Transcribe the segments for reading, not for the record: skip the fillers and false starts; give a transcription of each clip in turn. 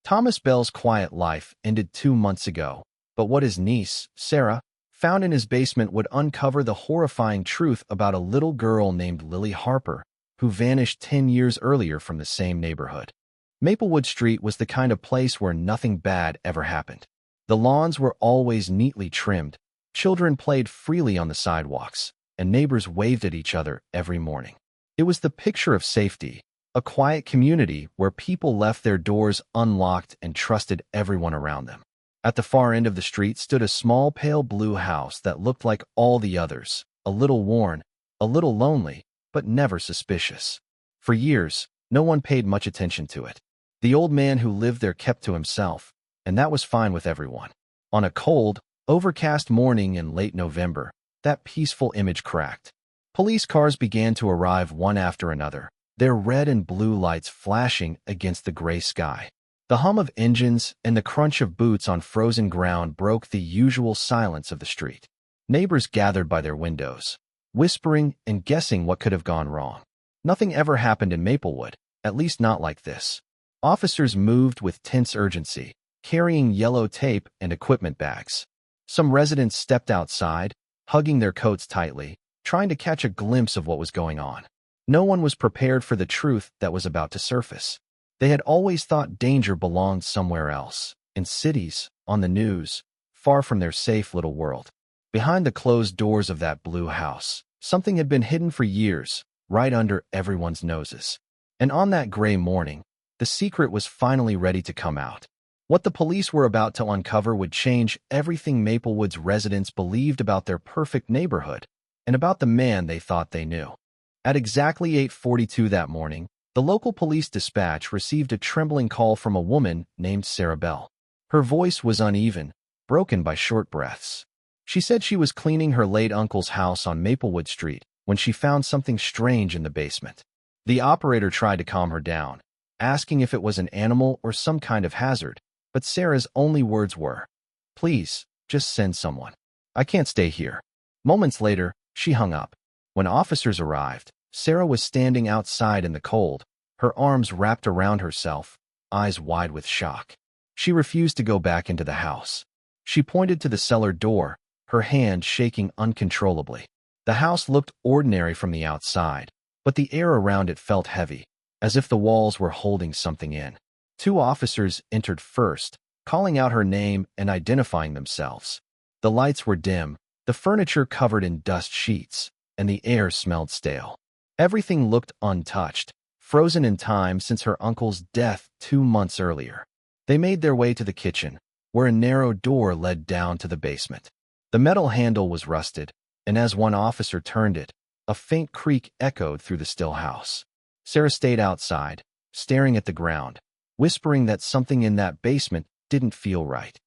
Thomas Bell's quiet life ended 2 months ago, but what his niece, Sarah, found in his basement would uncover the horrifying truth about a little girl named Lily Harper, who vanished 10 years earlier from the same neighborhood. Maplewood Street was the kind of place where nothing bad ever happened. The lawns were always neatly trimmed, children played freely on the sidewalks, and neighbors waved at each other every morning. It was the picture of safety, a quiet community where people left their doors unlocked and trusted everyone around them. At the far end of the street stood a small pale blue house that looked like all the others, a little worn, a little lonely, but never suspicious. For years, no one paid much attention to it. The old man who lived there kept to himself, and that was fine with everyone. On a cold, overcast morning in late November, that peaceful image cracked. Police cars began to arrive one after another, their red and blue lights flashing against the gray sky. The hum of engines and the crunch of boots on frozen ground broke the usual silence of the street. Neighbors gathered by their windows, whispering and guessing what could have gone wrong. Nothing ever happened in Maplewood, at least not like this. Officers moved with tense urgency, carrying yellow tape and equipment bags. Some residents stepped outside, hugging their coats tightly, trying to catch a glimpse of what was going on. No one was prepared for the truth that was about to surface. They had always thought danger belonged somewhere else, in cities, on the news, far from their safe little world. Behind the closed doors of that blue house, something had been hidden for years, right under everyone's noses. And on that gray morning, the secret was finally ready to come out. What the police were about to uncover would change everything Maplewood's residents believed about their perfect neighborhood, and about the man they thought they knew. At exactly 8:42 that morning, the local police dispatch received a trembling call from a woman named Sarah Bell. Her voice was uneven, broken by short breaths. She said she was cleaning her late uncle's house on Maplewood Street when she found something strange in the basement. The operator tried to calm her down, asking if it was an animal or some kind of hazard, but Sarah's only words were, "Please, just send someone. I can't stay here." Moments later, she hung up. When officers arrived, Sarah was standing outside in the cold, her arms wrapped around herself, eyes wide with shock. She refused to go back into the house. She pointed to the cellar door, her hand shaking uncontrollably. The house looked ordinary from the outside, but the air around it felt heavy, as if the walls were holding something in. 2 officers entered first, calling out her name and identifying themselves. The lights were dim, the furniture covered in dust sheets, and the air smelled stale. Everything looked untouched, frozen in time since her uncle's death 2 months earlier. They made their way to the kitchen, where a narrow door led down to the basement. The metal handle was rusted, and as one officer turned it, a faint creak echoed through the still house. Sarah stayed outside, staring at the ground, whispering that something in that basement didn't feel right.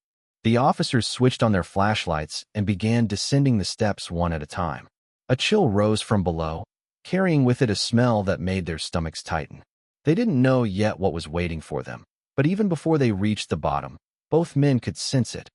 The officers switched on their flashlights and began descending the steps one at a time. A chill rose from below, carrying with it a smell that made their stomachs tighten. They didn't know yet what was waiting for them, but even before they reached the bottom, both men could sense it.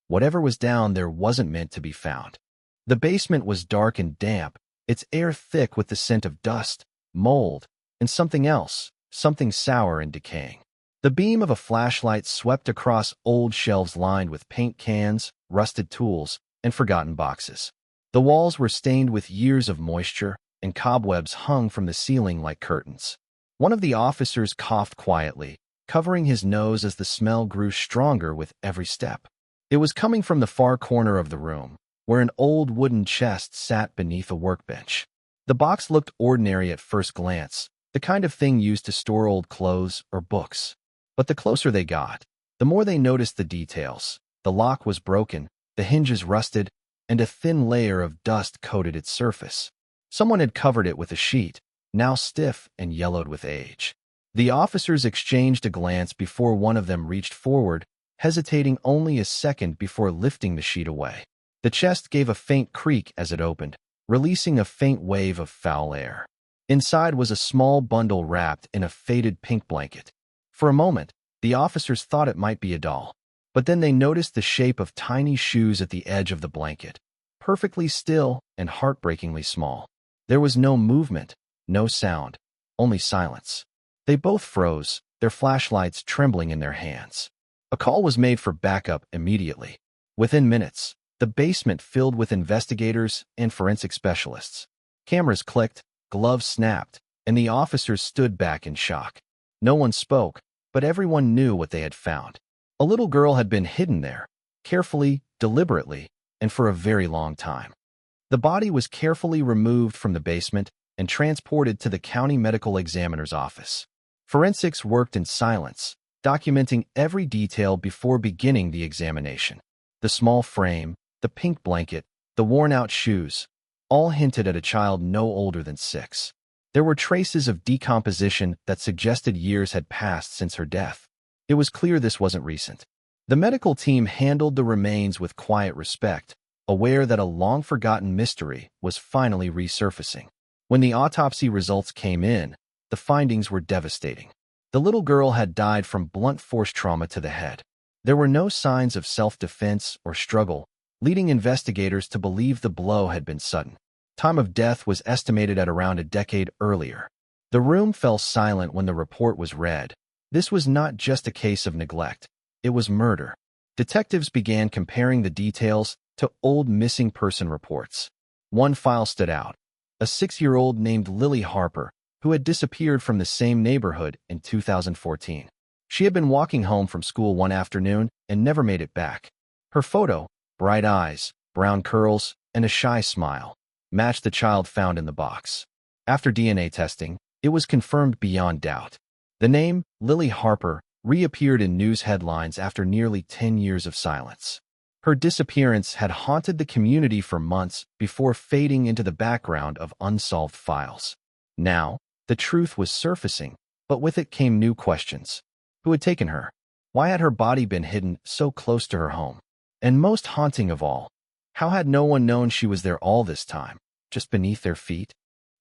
Whatever was down there wasn't meant to be found. The basement was dark and damp, its air thick with the scent of dust, mold, and something else, something sour and decaying. The beam of a flashlight swept across old shelves lined with paint cans, rusted tools, and forgotten boxes. The walls were stained with years of moisture, and cobwebs hung from the ceiling like curtains. One of the officers coughed quietly, covering his nose as the smell grew stronger with every step. It was coming from the far corner of the room, where an old wooden chest sat beneath a workbench. The box looked ordinary at first glance, the kind of thing used to store old clothes or books. But the closer they got, the more they noticed the details. The lock was broken, the hinges rusted, and a thin layer of dust coated its surface. Someone had covered it with a sheet, now stiff and yellowed with age. The officers exchanged a glance before one of them reached forward, hesitating only a second before lifting the sheet away. The chest gave a faint creak as it opened, releasing a faint wave of foul air. Inside was a small bundle wrapped in a faded pink blanket. For a moment, the officers thought it might be a doll, but then they noticed the shape of tiny shoes at the edge of the blanket, perfectly still and heartbreakingly small. There was no movement, no sound, only silence. They both froze, their flashlights trembling in their hands. A call was made for backup immediately. Within minutes, the basement filled with investigators and forensic specialists. Cameras clicked, gloves snapped, and the officers stood back in shock. No one spoke, but everyone knew what they had found. A little girl had been hidden there, carefully, deliberately, and for a very long time. The body was carefully removed from the basement and transported to the county medical examiner's office. Forensics worked in silence, documenting every detail before beginning the examination. The small frame, the pink blanket, the worn-out shoes, all hinted at a child no older than 6. There were traces of decomposition that suggested years had passed since her death. It was clear this wasn't recent. The medical team handled the remains with quiet respect, aware that a long-forgotten mystery was finally resurfacing. When the autopsy results came in, the findings were devastating. The little girl had died from blunt force trauma to the head. There were no signs of self-defense or struggle, leading investigators to believe the blow had been sudden. Time of death was estimated at around a decade earlier. The room fell silent when the report was read. This was not just a case of neglect. It was murder. Detectives began comparing the details to old missing person reports. One file stood out. A 6-year-old named Lily Harper, who had disappeared from the same neighborhood in 2014. She had been walking home from school one afternoon and never made it back. Her photo, bright eyes, brown curls, and a shy smile, matched the child found in the box. After DNA testing, it was confirmed beyond doubt. The name, Lily Harper, reappeared in news headlines after nearly 10 years of silence. Her disappearance had haunted the community for months before fading into the background of unsolved files. Now, the truth was surfacing, but with it came new questions. Who had taken her? Why had her body been hidden so close to her home? And most haunting of all, how had no one known she was there all this time, just beneath their feet?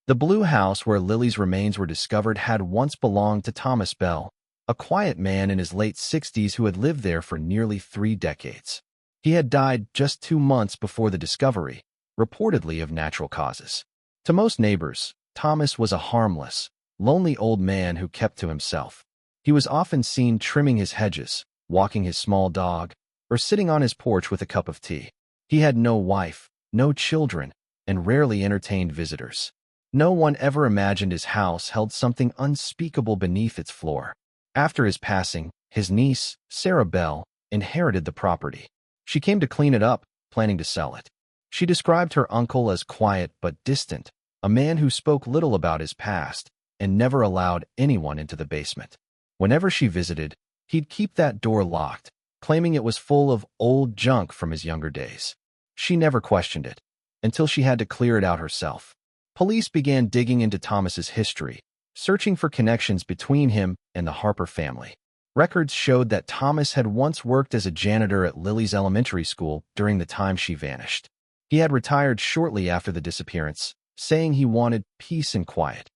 The blue house where Lily's remains were discovered had once belonged to Thomas Bell, a quiet man in his late 60s who had lived there for nearly 3 decades. He had died just 2 months before the discovery, reportedly of natural causes. To most neighbors, Thomas was a harmless, lonely old man who kept to himself. He was often seen trimming his hedges, walking his small dog, or sitting on his porch with a cup of tea. He had no wife, no children, and rarely entertained visitors. No one ever imagined his house held something unspeakable beneath its floor. After his passing, his niece, Sarah Bell, inherited the property. She came to clean it up, planning to sell it. She described her uncle as quiet but distant, a man who spoke little about his past and never allowed anyone into the basement. Whenever she visited, he'd keep that door locked, claiming it was full of old junk from his younger days. She never questioned it, until she had to clear it out herself. Police began digging into Thomas's history, searching for connections between him and the Harper family. Records showed that Thomas had once worked as a janitor at Lily's elementary school during the time she vanished. He had retired shortly after the disappearance, saying he wanted peace and quiet.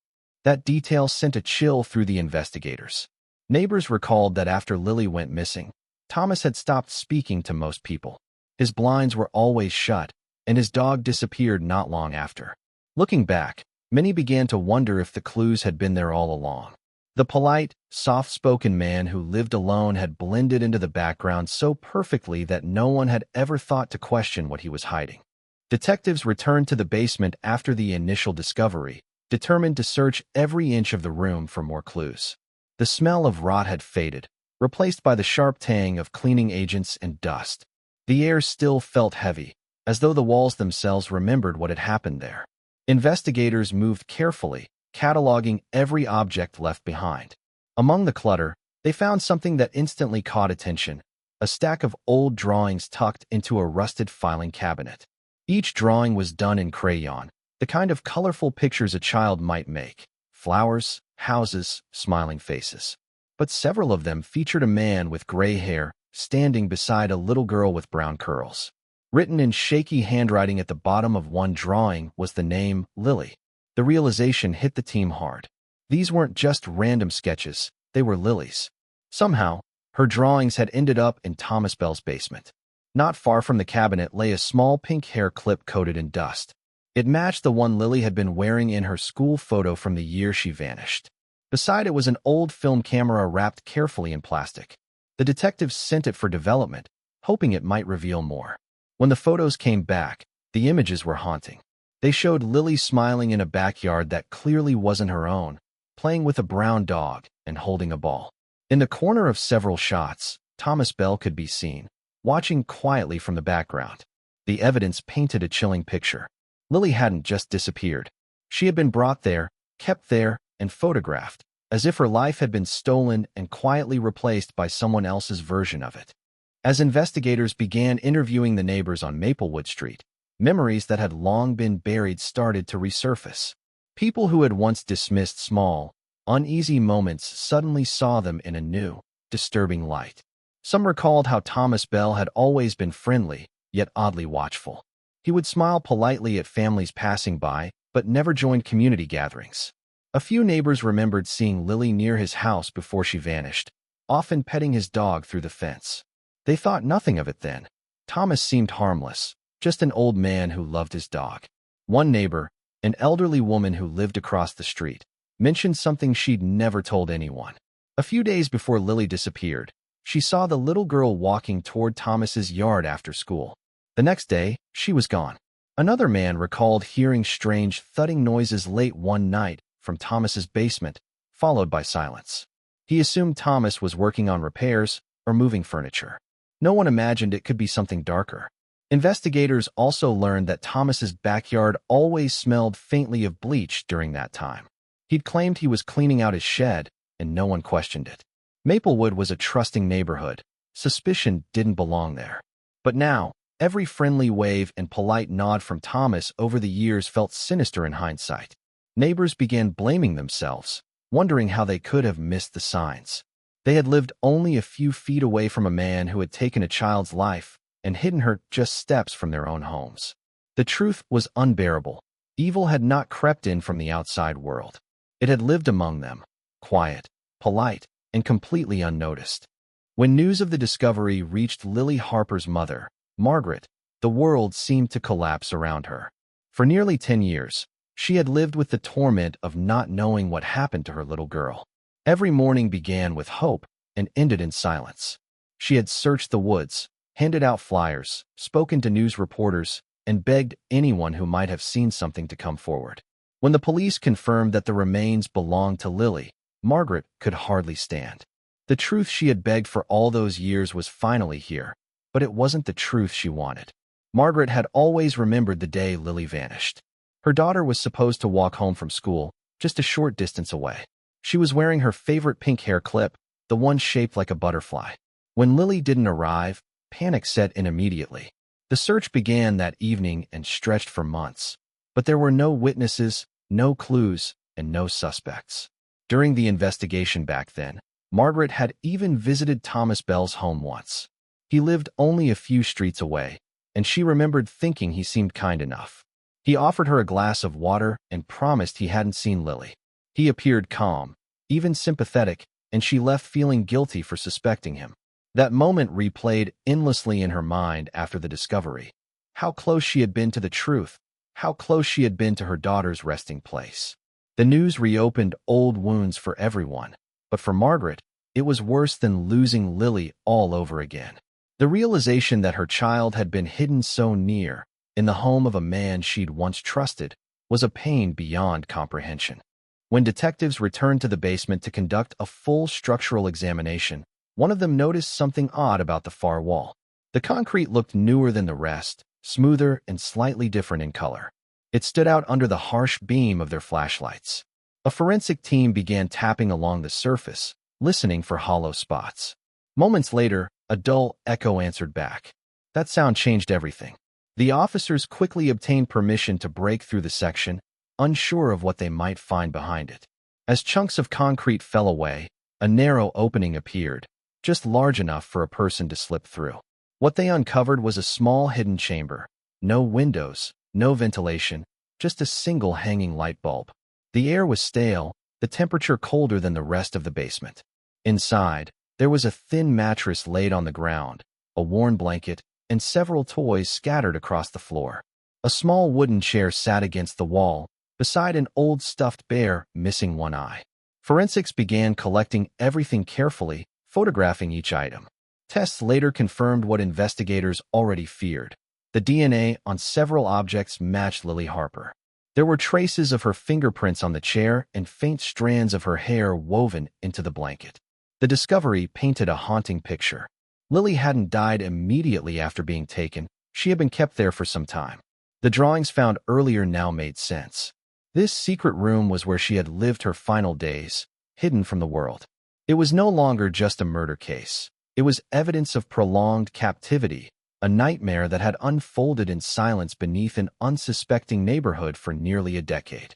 That detail sent a chill through the investigators. Neighbors recalled that after Lily went missing, Thomas had stopped speaking to most people. His blinds were always shut, and his dog disappeared not long after. Looking back, many began to wonder if the clues had been there all along. The polite, soft-spoken man who lived alone had blended into the background so perfectly that no one had ever thought to question what he was hiding. Detectives returned to the basement after the initial discovery, determined to search every inch of the room for more clues. The smell of rot had faded, replaced by the sharp tang of cleaning agents and dust. The air still felt heavy, as though the walls themselves remembered what had happened there. Investigators moved carefully, cataloging every object left behind. Among the clutter, they found something that instantly caught attention: a stack of old drawings tucked into a rusted filing cabinet. Each drawing was done in crayon, the kind of colorful pictures a child might make: flowers, houses, smiling faces. But several of them featured a man with gray hair standing beside a little girl with brown curls. Written in shaky handwriting at the bottom of one drawing was the name Lily. The realization hit the team hard. These weren't just random sketches, they were Lily's. Somehow, her drawings had ended up in Thomas Bell's basement. Not far from the cabinet lay a small pink hair clip coated in dust. It matched the one Lily had been wearing in her school photo from the year she vanished. Beside it was an old film camera wrapped carefully in plastic. The detectives sent it for development, hoping it might reveal more. When the photos came back, the images were haunting. They showed Lily smiling in a backyard that clearly wasn't her own, playing with a brown dog and holding a ball. In the corner of several shots, Thomas Bell could be seen, watching quietly from the background. The evidence painted a chilling picture. Lily hadn't just disappeared. She had been brought there, kept there, and photographed, as if her life had been stolen and quietly replaced by someone else's version of it. As investigators began interviewing the neighbors on Maplewood Street, memories that had long been buried started to resurface. People who had once dismissed small, uneasy moments suddenly saw them in a new, disturbing light. Some recalled how Thomas Bell had always been friendly, yet oddly watchful. He would smile politely at families passing by, but never joined community gatherings. A few neighbors remembered seeing Lily near his house before she vanished, often petting his dog through the fence. They thought nothing of it then. Thomas seemed harmless, just an old man who loved his dog. One neighbor, an elderly woman who lived across the street, mentioned something she'd never told anyone. A few days before Lily disappeared, she saw the little girl walking toward Thomas's yard after school. The next day, she was gone. Another man recalled hearing strange thudding noises late one night from Thomas's basement, followed by silence. He assumed Thomas was working on repairs or moving furniture. No one imagined it could be something darker. Investigators also learned that Thomas's backyard always smelled faintly of bleach during that time. He'd claimed he was cleaning out his shed, and no one questioned it. Maplewood was a trusting neighborhood. Suspicion didn't belong there. But now, every friendly wave and polite nod from Thomas over the years felt sinister in hindsight. Neighbors began blaming themselves, wondering how they could have missed the signs. They had lived only a few feet away from a man who had taken a child's life and hidden her just steps from their own homes. The truth was unbearable. Evil had not crept in from the outside world. It had lived among them, quiet, polite, and completely unnoticed. When news of the discovery reached Lily Harper's mother, Margaret, the world seemed to collapse around her. For nearly 10 years, she had lived with the torment of not knowing what happened to her little girl. Every morning began with hope and ended in silence. She had searched the woods, handed out flyers, spoken to news reporters, and begged anyone who might have seen something to come forward. When the police confirmed that the remains belonged to Lily, Margaret could hardly stand. The truth she had begged for all those years was finally here, but it wasn't the truth she wanted. Margaret had always remembered the day Lily vanished. Her daughter was supposed to walk home from school, just a short distance away. She was wearing her favorite pink hair clip, the one shaped like a butterfly. When Lily didn't arrive, panic set in immediately. The search began that evening and stretched for months. But there were no witnesses, no clues, and no suspects. During the investigation back then, Margaret had even visited Thomas Bell's home once. He lived only a few streets away, and she remembered thinking he seemed kind enough. He offered her a glass of water and promised he hadn't seen Lily. He appeared calm, even sympathetic, and she left feeling guilty for suspecting him. That moment replayed endlessly in her mind after the discovery. How close she had been to the truth, how close she had been to her daughter's resting place. The news reopened old wounds for everyone, but for Margaret, it was worse than losing Lily all over again. The realization that her child had been hidden so near, in the home of a man she'd once trusted, was a pain beyond comprehension. When detectives returned to the basement to conduct a full structural examination, one of them noticed something odd about the far wall. The concrete looked newer than the rest, smoother and slightly different in color. It stood out under the harsh beam of their flashlights. A forensic team began tapping along the surface, listening for hollow spots. Moments later, a dull echo answered back. That sound changed everything. The officers quickly obtained permission to break through the section, unsure of what they might find behind it. As chunks of concrete fell away, a narrow opening appeared, just large enough for a person to slip through. What they uncovered was a small hidden chamber. No windows, no ventilation, just a single hanging light bulb. The air was stale, the temperature colder than the rest of the basement. Inside, there was a thin mattress laid on the ground, a worn blanket, and several toys scattered across the floor. A small wooden chair sat against the wall, beside an old stuffed bear missing one eye. Forensics began collecting everything carefully, photographing each item. Tests later confirmed what investigators already feared. The DNA on several objects matched Lily Harper. There were traces of her fingerprints on the chair and faint strands of her hair woven into the blanket. The discovery painted a haunting picture. Lily hadn't died immediately after being taken. She had been kept there for some time. The drawings found earlier now made sense. This secret room was where she had lived her final days, hidden from the world. It was no longer just a murder case. It was evidence of prolonged captivity, a nightmare that had unfolded in silence beneath an unsuspecting neighborhood for nearly a decade.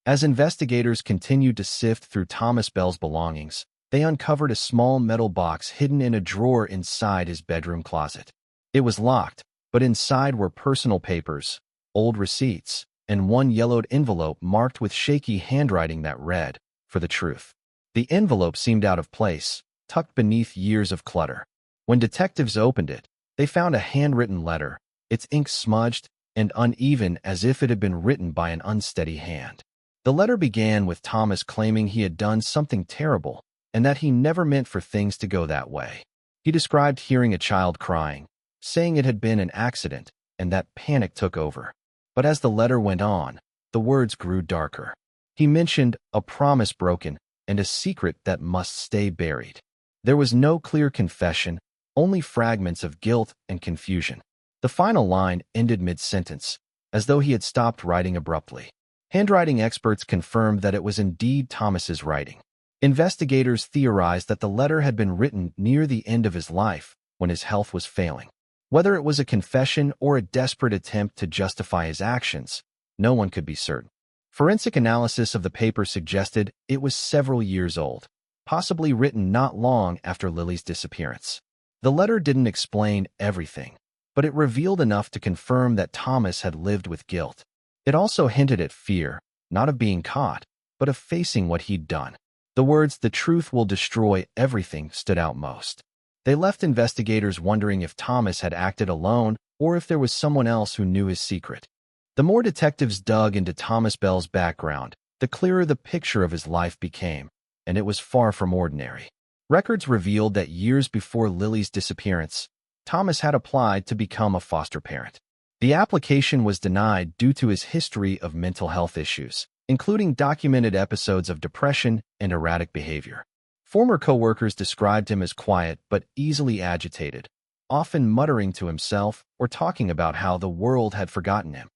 As investigators continued to sift through Thomas Bell's belongings, they uncovered a small metal box hidden in a drawer inside his bedroom closet. It was locked, but inside were personal papers, old receipts, and one yellowed envelope marked with shaky handwriting that read, "For the truth." The envelope seemed out of place, tucked beneath years of clutter. When detectives opened it, they found a handwritten letter, its ink smudged and uneven as if it had been written by an unsteady hand. The letter began with Thomas claiming he had done something terrible and that he never meant for things to go that way. He described hearing a child crying, saying it had been an accident, and that panic took over. But as the letter went on, the words grew darker. He mentioned a promise broken and a secret that must stay buried. There was no clear confession, only fragments of guilt and confusion. The final line ended mid-sentence, as though he had stopped writing abruptly. Handwriting experts confirmed that it was indeed Thomas's writing. Investigators theorized that the letter had been written near the end of his life, when his health was failing. Whether it was a confession or a desperate attempt to justify his actions, no one could be certain. Forensic analysis of the paper suggested it was several years old, possibly written not long after Lily's disappearance. The letter didn't explain everything, but it revealed enough to confirm that Thomas had lived with guilt. It also hinted at fear, not of being caught, but of facing what he'd done. The words, "The truth will destroy everything," stood out most. They left investigators wondering if Thomas had acted alone or if there was someone else who knew his secret. The more detectives dug into Thomas Bell's background, the clearer the picture of his life became, and it was far from ordinary. Records revealed that years before Lily's disappearance, Thomas had applied to become a foster parent. The application was denied due to his history of mental health issues, including documented episodes of depression and erratic behavior. Former co-workers described him as quiet but easily agitated, often muttering to himself or talking about how the world had forgotten him.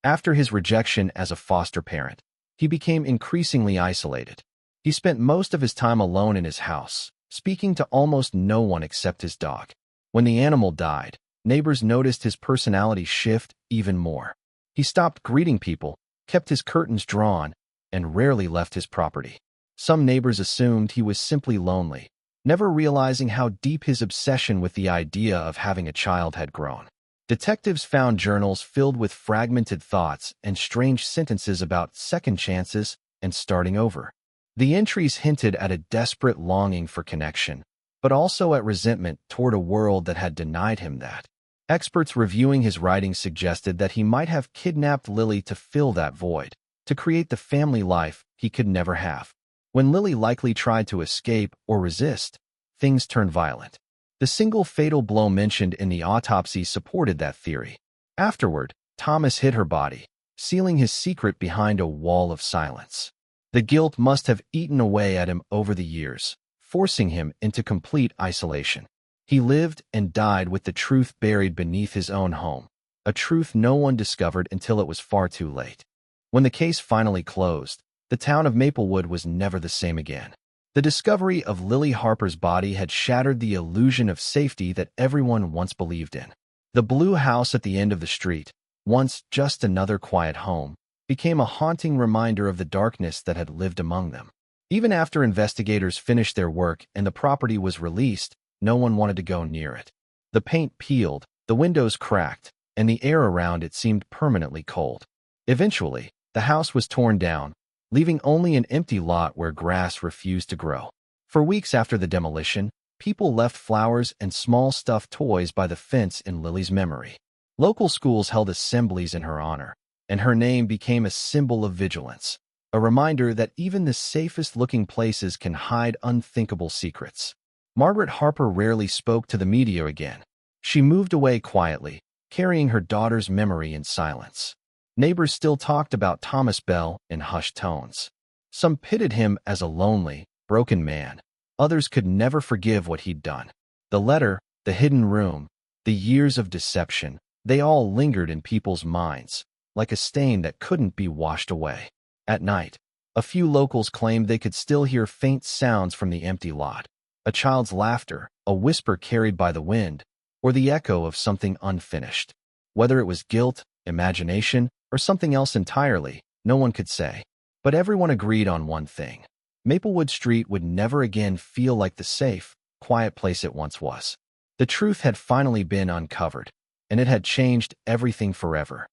After his rejection as a foster parent, he became increasingly isolated. He spent most of his time alone in his house, speaking to almost no one except his dog. When the animal died, neighbors noticed his personality shift even more. He stopped greeting people, kept his curtains drawn, and rarely left his property. Some neighbors assumed he was simply lonely, never realizing how deep his obsession with the idea of having a child had grown. Detectives found journals filled with fragmented thoughts and strange sentences about second chances and starting over. The entries hinted at a desperate longing for connection, but also at resentment toward a world that had denied him that. Experts reviewing his writings suggested that he might have kidnapped Lily to fill that void, to create the family life he could never have. When Lily likely tried to escape or resist, things turned violent. The single fatal blow mentioned in the autopsy supported that theory. Afterward, Thomas hid her body, sealing his secret behind a wall of silence. The guilt must have eaten away at him over the years, forcing him into complete isolation. He lived and died with the truth buried beneath his own home, a truth no one discovered until it was far too late. When the case finally closed, the town of Maplewood was never the same again. The discovery of Lily Harper's body had shattered the illusion of safety that everyone once believed in. The blue house at the end of the street, once just another quiet home, became a haunting reminder of the darkness that had lived among them. Even after investigators finished their work and the property was released, no one wanted to go near it. The paint peeled, the windows cracked, and the air around it seemed permanently cold. Eventually, the house was torn down, leaving only an empty lot where grass refused to grow. For weeks after the demolition, people left flowers and small stuffed toys by the fence in Lily's memory. Local schools held assemblies in her honor, and her name became a symbol of vigilance. a reminder that even the safest-looking places can hide unthinkable secrets. Margaret Harper rarely spoke to the media again. She moved away quietly, carrying her daughter's memory in silence. Neighbors still talked about Thomas Bell in hushed tones. Some pitted him as a lonely, broken man. Others could never forgive what he'd done. The letter, the hidden room, the years of deception, they all lingered in people's minds, like a stain that couldn't be washed away. At night, a few locals claimed they could still hear faint sounds from the empty lot. A child's laughter, a whisper carried by the wind, or the echo of something unfinished. Whether it was guilt, imagination, or something else entirely, no one could say. But everyone agreed on one thing. Maplewood Street would never again feel like the safe, quiet place it once was. The truth had finally been uncovered, and it had changed everything forever.